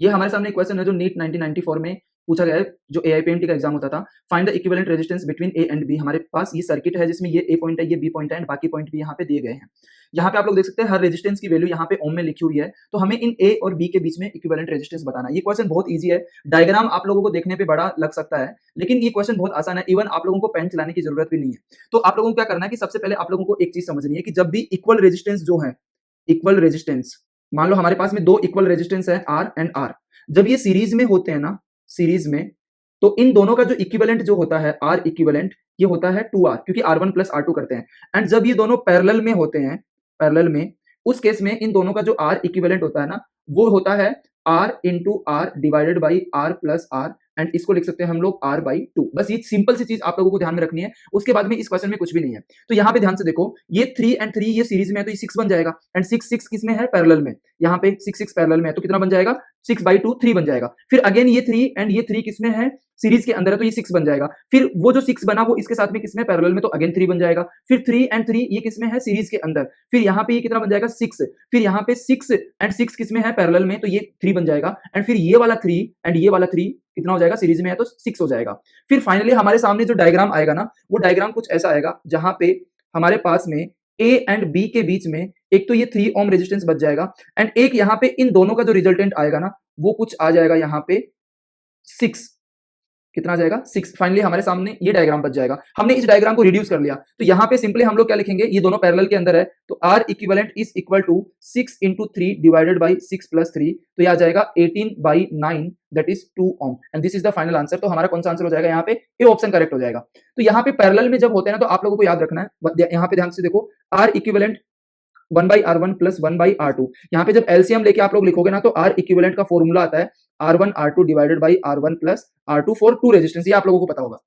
ये हमारे सामने एक क्वेश्चन है जो नीट 1994 में पूछा गया है, जो एआईपीएमटी का एग्जाम होता था। Find the equivalent resistance between A and B. हमारे पास ये सर्किट है जिसमें ये ए पॉइंट है, ये बी पॉइंट है एंड बाकी पॉइंट भी यहाँ पे दिए गए हैं। यहाँ पे आप लोग देख सकते हैं हर रेजिस्टेंस की वैल्यू यहाँ पे ओम में लिखी हुई है, तो हमें इन ए और बी के बीच में इक्विवेलेंट रेजिस्टेंस बताना है। ये क्वेश्चन बहुत ईजी है, डायग्राम आप लोगों को देखने पे बड़ा लग सकता है, लेकिन ये क्वेश्चन बहुत आसान है, इवन आप लोगों को पेन चलाने की जरूरत भी नहीं है। तो आप लोगों को क्या करना है कि सबसे पहले आप लोगों को एक चीज समझनी है कि जब भी इक्वल रेजिस्टेंस जो है, इक्वल रेजिस्टेंस, मान लो हमारे पास में दो इक्वल रेजिस्टेंस है आर एंड आर, जब ये सीरीज में होते हैं ना, सीरीज में, तो इन दोनों का जो इक्विवेलेंट जो होता है आर इक्विवेलेंट, ये होता है 2R, क्योंकि R1 प्लस R2 करते हैं। एंड जब ये दोनों पैरेलल में होते हैं, पैरेलल में, उस केस में इन दोनों का जो R इक्विवेलेंट होता है ना, वो होता है R into R divided by R plus R, and इसको लिख सकते हैं हम लोग R बाई 2। बस ये सिंपल सी चीज आप लोगों को ध्यान में रखनी है, उसके बाद में इस क्वेश्चन में कुछ भी नहीं है। तो यहाँ पे ध्यान से देखो, ये 3 एंड 3 ये सीरीज में है तो ये 6 बन जाएगा, एंड 6 6 किस में है, पैरेलल में। यहाँ पे 6 6 पैरेलल में है तो कितना बन जाएगा, 6 बाई 2 3 बन जाएगा। फिर अगेन ये 3 एंड ये 3 किसमें है, सीरीज के अंदर है तो ये 6 बन जाएगा। फिर वो जो 6 बना वो इसके साथ में किसमें, पैरेलल में, तो अगेन 3 बन जाएगा। फिर 3 एंड 3 ये किसमें है, सीरीज के अंदर। फिर यहाँ पे ये कितना बन जाएगा, 6। फिर यहाँ पे 6 एंड 6 किसमें है, पैरेलल में, तो ये 3 बन जाएगा। एंड फिर ये वाला 3 एंड ये वाला 3 कितना हो जाएगा, सीरीज में है तो 6 हो जाएगा। फिर फाइनली हमारे सामने जो डायग्राम आएगा ना, वो डायग्राम कुछ ऐसा आएगा जहां पे हमारे पास में ए एंड बी के बीच में एक तो ये 3 ओम रेजिस्टेंस बच जाएगा, एंड एक यहाँ पे इन दोनों का जो रिजल्टेंट आएगा ना, वो कुछ आ जाएगा यहाँ पे 6। कितना आ जाएगा, 6। फाइनली हमारे सामने ये डायग्राम बच जाएगा। हमने इस डायग्राम को रिड्यूस कर लिया, तो यहाँ पे सिंपली हम लोग क्या लिखेंगे, ये दोनों पैरेलल के अंदर है, तो R equivalent is equal to 6 into 3 divided by 6 plus 3, तो ये आ जाएगा 18 by 9, that is 2 ohm, and this is the final answer. तो हमारा कौन सा आंसर हो जाएगा, यहाँ पे ए ऑप्शन करेक्ट हो जाएगा। तो यहाँ पे पैरेलल में जब होते हैं ना, तो आप लोगों को याद रखना है, यहाँ पे ध्यान से देखो, R equivalent 1/R1 plus 1/R2, यहाँ पे जब एलसीएम लेके आप लोग लिखोगे ना, तो R इक्विवेलेंट का फॉर्मूला आता है R1 R2 divided by R1 plus R2 for two resistance, ये आप लोगों को पता होगा।